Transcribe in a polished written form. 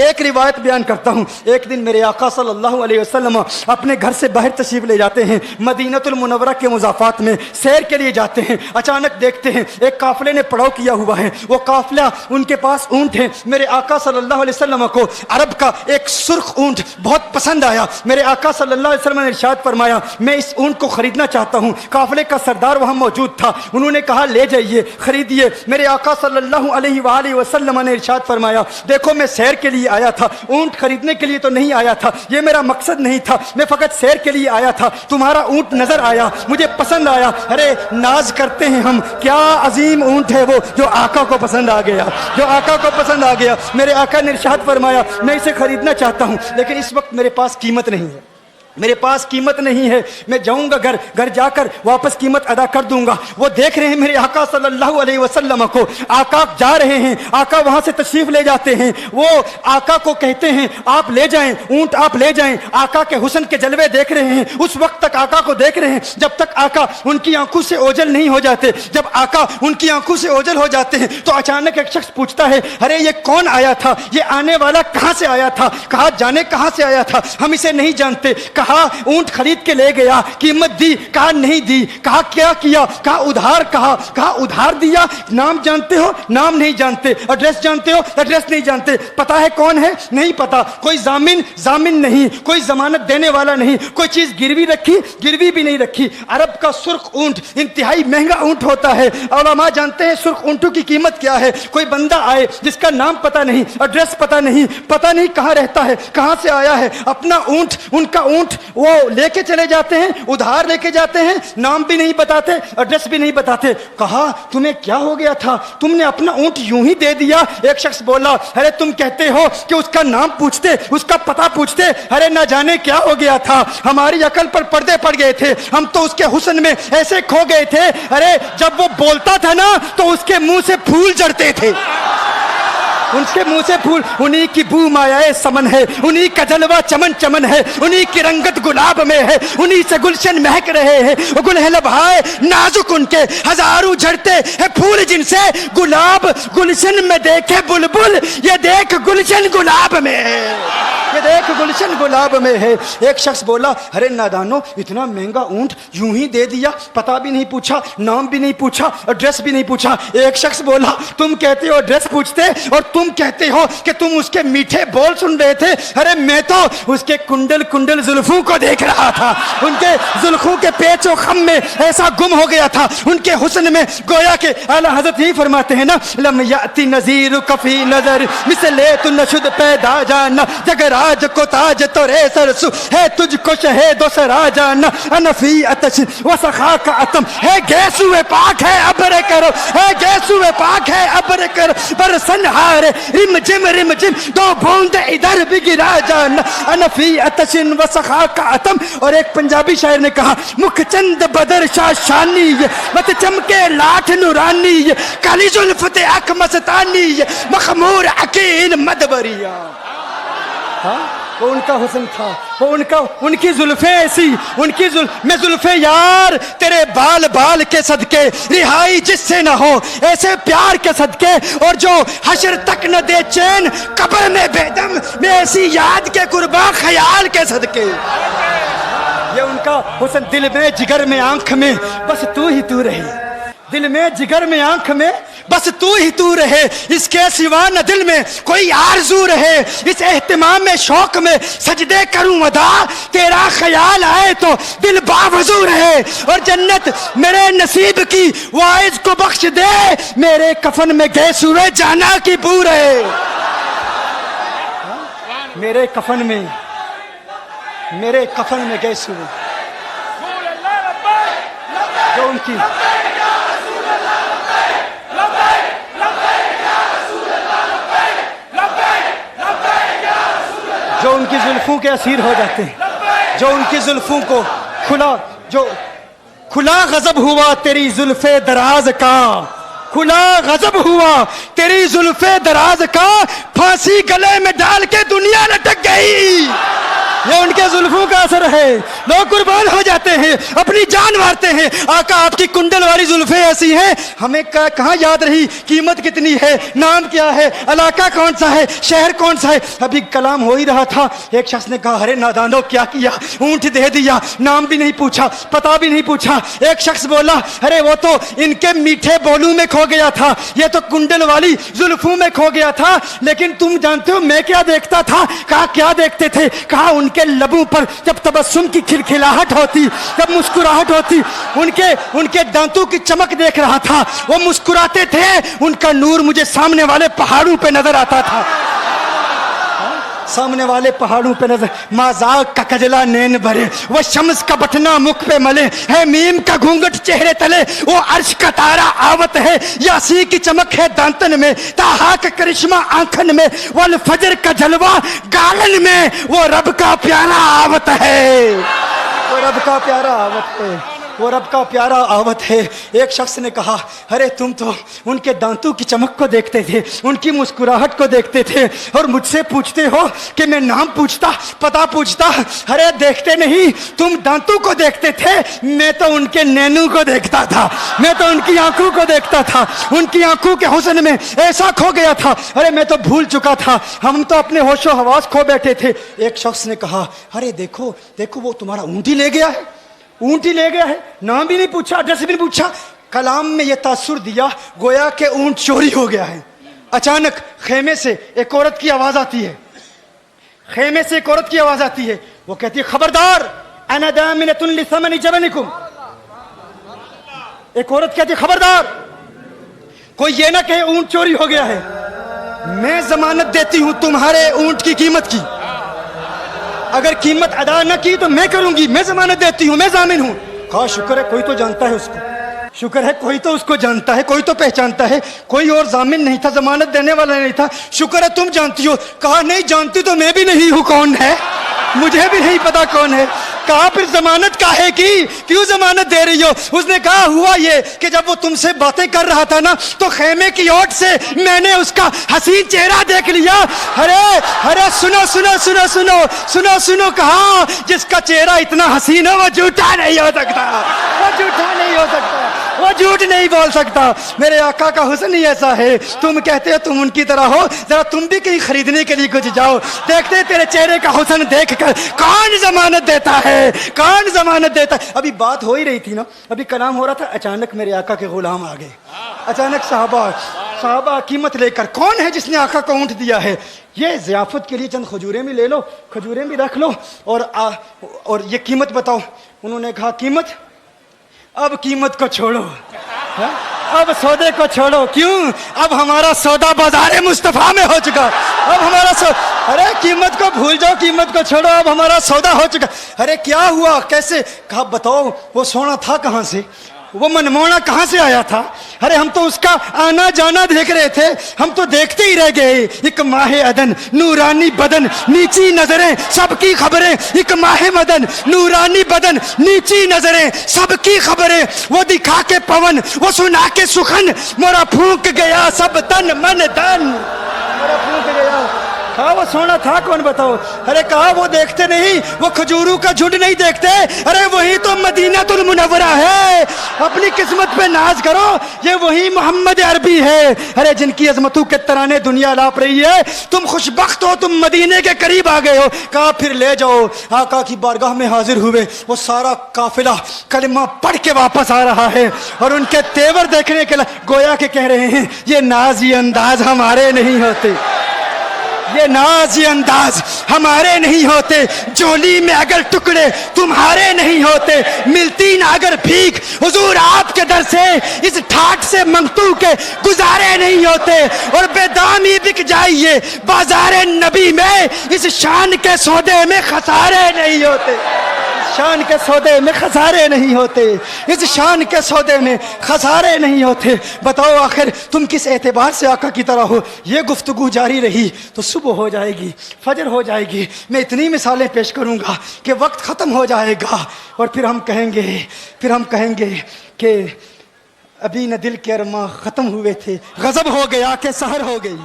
ایک روایت بیان کرتا ہوں. ایک دن میرے آقا صلی اللہ علیہ وسلم اپنے گھر سے باہر تشریف لے جاتے ہیں, مدینہ المنورہ کے مضافات میں سیر کے لیے جاتے ہیں. اچانک دیکھتے ہیں ایک قافلے نے پڑاؤ کیا ہوا ہے. وہ قافلہ ان کے پاس اونٹ ہے. میرے آقا صلی اللہ علیہ وسلم کو عرب کا ایک سرخ اونٹ بہت پسند آیا. میرے آقا صلی اللہ علیہ وسلم نے ارشاد فرمایا میں اس اونٹ کو خریدنا چاہتا ہوں. قافلے کا سردار وہاں موجود تھا. انہوں نے کہا لے جائیے, خریدیے. میرے آقا صلی اللہ علیہ وآلہ وسلم نے ارشاد فرمایا دیکھو میں سیر کے لیے آیا تھا, اونٹ خریدنے کے لیے تو نہیں آیا تھا, یہ میرا مقصد نہیں تھا, میں فقط سیر کے لیے آیا تھا. تمہارا اونٹ نظر آیا, مجھے پسند آیا. ارے ناز کرتے ہیں ہم, کیا عظیم اونٹ ہے وہ جو آقا کو پسند آ گیا, جو آقا کو پسند آ گیا. میرے آقا نے ارشاد فرمایا میں اسے خریدنا چاہتا ہوں لیکن اس وقت میرے پاس قیمت نہیں ہے, میرے پاس قیمت نہیں ہے. میں جاؤں گا گھر جا کر واپس قیمت ادا کر دوں گا. وہ دیکھ رہے ہیں میرے آقا صلی اللہ علیہ وسلم کو, آقا جا رہے ہیں, آقا وہاں سے تشریف لے جاتے ہیں. وہ آقا کو کہتے ہیں آپ لے جائیں, اونٹ آپ لے جائیں. آقا کے حسن کے جلوے دیکھ رہے ہیں, اس وقت تک آقا کو دیکھ رہے ہیں جب تک آقا ان کی آنکھوں سے اوجھل نہیں ہو جاتے. جب آقا ان کی آنکھوں سے اوجھل ہو جاتے ہیں تو اچانک ایک شخص پوچھتا ہے ارے یہ کون آیا تھا, یہ آنے والا کہاں سے آیا تھا, کہا جانے کہاں سے آیا تھا, ہم اسے نہیں جانتے. کہا اونٹ خرید کے لے گیا, قیمت دی, کہا نہیں دی. کہا کیا کیا, کہا ادھار, کہا ادھار دیا. نام جانتے ہو, نام نہیں جانتے. ایڈریس جانتے ہو, ایڈریس نہیں جانتے. پتا ہے کون ہے, نہیں پتا. کوئی ضامن نہیں, کوئی ضمانت دینے والا نہیں, کوئی چیز گروی رکھی, گروی بھی نہیں رکھی. عرب کا سرخ اونٹ انتہائی مہنگا اونٹ ہوتا ہے. علماء جانتے ہیں سرخ اونٹوں کی قیمت کیا ہے. کوئی بندہ آئے جس کا نام پتا نہیں, ایڈریس پتا نہیں کہاں رہتا ہے, کہاں سے آیا ہے, اپنا اونٹ, ان کا اونٹ وہ لے کے چلے جاتے ہیں, ادھار لے کے جاتے ہیں, نام بھی نہیں بتاتے, ایڈریس بھی نہیں بتاتے. کہا تمہیں کیا ہو گیا تھا, تم نے اپنا اونٹ یوں ہی دے دیا. ایک شخص بولا ارے تم کہتے ہو کہ اس کا نام پوچھتے, اس کا پتہ پوچھتے, ارے نہ جانے کیا ہو گیا تھا, ہماری عقل پر پردے پڑ گئے تھے, ہم تو اس کے حسن میں ایسے کھو گئے تھے. ارے جب وہ بولتا تھا نا تو اس کے منہ سے پھول جھڑتے تھے, ان کے منہ سے پھول. انہی کی بو مایائے سمن ہے, انہی کا جلوہ چمن چمن ہے, انہی کی رنگت گلاب میں ہے, انہی سے گلشن مہک رہے ہیں. وہ گل ہے لبھائے نازک ان کے, ہزاروں جھڑتے ہیں پھول جن سے گلاب گلشن میں دیکھے بلبل, یہ دیکھ گلشن گلاب میں ہے, یہ دیکھ گلشن گلاب میں ہے. ایک شخص بولا ارے نادانو اتنا مہنگا اونٹ یوں ہی دے دیا, پتہ بھی نہیں پوچھا, نام بھی نہیں پوچھا, ایڈریس بھی نہیں پوچھا. ایک شخص بولا تم کہتے ہو ایڈریس پوچھتے اور تم کہتے ہو کہ تم اس کے میٹھے بول سن رہے تھے. ارے میں تو اس کے کنڈل زلفوں کو دیکھ رہا تھا, ان کے زلفوں کے پیچ و خم میں ایسا گم ہو گیا تھا, ان کے حسن میں. گویا کہ اعلیٰ حضرت یہی فرماتے ہیں نا لم یاتی نذیر کفی نظر مثل تو نشد پیدا جانا, جگ راج کو تاج تو رے سرسو ہے تجھ کو شہید و سرا جانا, انفی اتش و سخا کا اتم ہے گیسو پاک ہے ابر کرو, ہے گیسو پاک ہے ابر کرو, برسن ہار رم جم دو بوند ادھر بھی گرا جانا, انفی اتشن و سخا کا اتم. اور ایک پنجابی شاعر نے کہا مکھ چند بدر شاہ شانی, مت چمکے لاٹھ نورانی, کالی زلفت اک مستانی, مخمور عقیل مدبریا. وہ ان کا حسن تھا, وہ ان کی زلفیں ایسی, ان کی میں زلفیں یار تیرے بال کے صدقے, رہائی جس سے نہ ہو ایسے پیار کے صدقے, اور جو حشر تک نہ دے چین قبر میں بیدم, میں ایسی یاد کے قرباں خیال کے صدقے. یہ ان کا حسن. دل میں جگر میں آنکھ میں بس تو ہی تو رہی, دل میں جگر میں آنکھ میں بس تو ہی تو رہے, اس کے سوا نہ دل میں کوئی آرزو رہے. اس اہتمام میں شوق میں سجدے کروں ادا, تیرا خیال آئے تو دل باوضو رہے. اور جنت میرے نصیب کی وائز کو بخش دے, میرے کفن میں گیس ہوئے جانا کی بو رہے. میرے کفن میں گیس ہوئے جو ان کی جو ان کی زلفوں کے اسیر ہو جاتے ہیں, جو ان کی زلفوں کو کھلا غضب ہوا تیری زلف دراز کا, کھلا غضب ہوا تیری زلف دراز کا, پھانسی گلے میں ڈال کے دنیا لٹک گئی. یہ ان کے زلفوں کا اثر ہے. لوگ قربان ہو جاتے ہیں, اپنی جان مارتے ہیں. آقا آپ کی کنڈل والی زلفیں ایسی ہیں, ہمیں کہاں یاد رہی قیمت کتنی ہے, نام کیا ہے, علاقہ کون سا ہے, شہر کون سا ہے. ابھی کلام ہو ہی رہا تھا, ایک شخص نے کہا ارے نادانو کیا کیا, اونٹ دے دیا, نام بھی نہیں پوچھا, پتہ بھی نہیں پوچھا. ایک شخص بولا ارے وہ تو ان کے میٹھے بولوں میں کھو گیا تھا, یہ تو کنڈل والی زلفوں میں کھو گیا تھا. لیکن تم جانتے ہو میں کیا دیکھتا تھا؟ کہا کیا دیکھتے تھے؟ کہا ان کے لبوں پر جب تبسم کی کھلکھلاہٹ ہوتی, جب مسکراہٹ ہوتی, ان کے دانتوں کی چمک دیکھ رہا تھا. وہ مسکراتے تھے, ان کا نور مجھے سامنے والے پہاڑوں پہ نظر آتا تھا. سامنے والے پہاڑوں پہ نظر. مازاق کا کجلا نین بھرے, وہ شمس کا بٹنا مکھ پہ ملے, ہے میم کا گھونگٹ چہرے تلے, وہ عرش کا تارا آوت ہے, یاسی کی چمک ہے دانتن میں, تاہا کا کرشمہ آنکھن میں, والفجر کا جلوہ گالن میں, وہ رب کا پیارا آوت ہے, وہ رب کا پیارا آوت ہے, وہ رب کا پیارا آوت ہے. ایک شخص نے کہا ارے تم تو ان کے دانتوں کی چمک کو دیکھتے تھے, ان کی مسکراہٹ کو دیکھتے تھے, اور مجھ سے پوچھتے ہو کہ میں نام پوچھتا, پتہ پوچھتا. ارے دیکھتے نہیں, تم دانتوں کو دیکھتے تھے, میں تو ان کے نینوں کو دیکھتا تھا, میں تو ان کی آنکھوں کو دیکھتا تھا, ان کی آنکھوں کے حسن میں ایسا کھو گیا تھا. ارے میں تو بھول چکا تھا, ہم تو اپنے ہوش و حواس کھو بیٹھے تھے. ایک شخص نے کہا ارے دیکھو دیکھو وہ تمہارا اونٹ ہی لے گیا ہے, اونٹ ہی لے گیا ہے, نام بھی نہیں پوچھا, ایڈریس بھی نہیں پوچھا. کلام میں یہ تاثر دیا گویا کہ اونٹ چوری ہو گیا ہے. اچانک خیمے سے ایک عورت کی آواز آتی ہے, خیمے سے ایک عورت کی آواز آتی ہے. وہ کہتی ہے خبردار, انا دامنۃ لثمن جبنکم. ایک عورت کہتی ہے خبردار, کوئی یہ نہ کہے اونٹ چوری ہو گیا ہے, میں ضمانت دیتی ہوں تمہارے اونٹ کی قیمت کی. اگر قیمت ادا نہ کی تو میں کروں گی, میں ضمانت دیتی ہوں, میں ضامن ہوں. کہا شکر ہے کوئی تو جانتا ہے اس کو, شکر ہے کوئی تو اس کو جانتا ہے, کوئی تو پہچانتا ہے. کوئی اور ضامن نہیں تھا, ضمانت دینے والا نہیں تھا. شکر ہے تم جانتی ہو. کہا نہیں جانتی تو میں بھی نہیں ہوں, کون ہے مجھے بھی نہیں پتا کون ہے. کہا پھر ضمانت کاہے کی, کیوں ضمانت دے رہی ہو؟ اس نے کہا ہوا یہ کہ جب وہ تم سے باتیں کر رہا تھا نا, تو خیمے کی اوٹ سے میں نے اس کا حسین چہرہ دیکھ لیا. ارے سنو سنو سنو سنو سنو سنو, کہا جس کا چہرہ اتنا حسین ہو وہ جھوٹا نہیں ہو سکتا, وہ جھوٹا نہیں ہو سکتا, وہ جھوٹ نہیں بول سکتا. میرے آقا کا حسن ہی ایسا ہے. تم کہتے ہو تم ان کی طرح ہو, ذرا تم بھی کہیں خریدنے کے لیے کچھ جاؤ, دیکھتے تیرے چہرے کا حسن دیکھ کر کون ضمانت دیتا ہے, کون ضمانت دیتا ہے. ابھی بات ہو ہی رہی تھی نا, ابھی کلام ہو رہا تھا, اچانک میرے آقا کے غلام آ گئے. اچانک صحابہ قیمت لے کر, کون ہے جس نے آقا کو اونٹ دیا ہے؟ یہ ضیافت کے لیے چند کھجوریں بھی لے لو, کھجوریں بھی رکھ لو, اور یہ قیمت بتاؤ. انہوں نے کہا قیمت, اب قیمت کو چھوڑو, اب سودے کو چھوڑو. کیوں؟ اب ہمارا سودا بازار مصطفیٰ میں ہو چکا. اب ہمارا ارے قیمت کو بھول جاؤ, قیمت کو چھوڑو, اب ہمارا سودا ہو چکا. ارے کیا ہوا, کیسے؟ کہا بتاؤ وہ سونا تھا کہاں سے, وہ منمونا کہاں سے آیا تھا؟ ارے ہم تو اس کا آنا جانا دیکھ رہے تھے, ہم تو دیکھتے ہی رہ گئے. ایک ماہ عدن, نورانی بدن, نیچی نظریں, سب کی خبریں. ایک ماہ مدن, نورانی بدن, نیچی نظریں, سب کی خبریں. وہ دکھا کے پون, وہ سنا کے سخن, مورا پھونک گیا سب تن من دن, مورا پھونک گیا. کہا وہ سونا تھا کون بتاؤ؟ ارے کہا وہ دیکھتے نہیں, وہ کھجوروں کا جھنڈ نہیں دیکھتے. ارے وہی تو مدینہ المنورہ ہے, اپنی قسمت پہ ناز کرو, یہ وہی محمد عربی ہے. ارے جن کی عظمتوں کے ترانے دنیا لاپ رہی ہے, تم خوشبخت ہو, تم مدینے کے قریب آ گئے ہو. کہا پھر لے جاؤ. آقا کی بارگاہ میں حاضر ہوئے. وہ سارا قافلہ کلمہ پڑھ کے واپس آ رہا ہے, اور ان کے تیور دیکھنے کے لیے گویا کہ کہہ رہے ہیں یہ ناز یہ انداز ہمارے نہیں ہوتے, یہ ناز یہ انداز ہمارے نہیں ہوتے. جولی میں اگر ٹکڑے تمہارے نہیں ہوتے, ملتی نہ اگر بھیک حضور آپ کے در سے, اس ٹھاٹ سے منگتو کے گزارے نہیں ہوتے. اور بے دامی بک جائیے بازار نبی میں, اس شان کے سودے میں خسارے نہیں ہوتے, شان کے سودے میں خسارے نہیں ہوتے, اس شان کے سودے میں خسارے نہیں ہوتے. بتاؤ آخر تم کس اعتبار سے آقا کی طرح ہو؟ یہ گفتگو جاری رہی تو صبح ہو جائے گی, فجر ہو جائے گی. میں اتنی مثالیں پیش کروں گا کہ وقت ختم ہو جائے گا, اور پھر ہم کہیں گے کہ ابھی نہ دل کے ارماں ختم ہوئے تھے, غضب ہو گیا کہ سحر ہو گئی.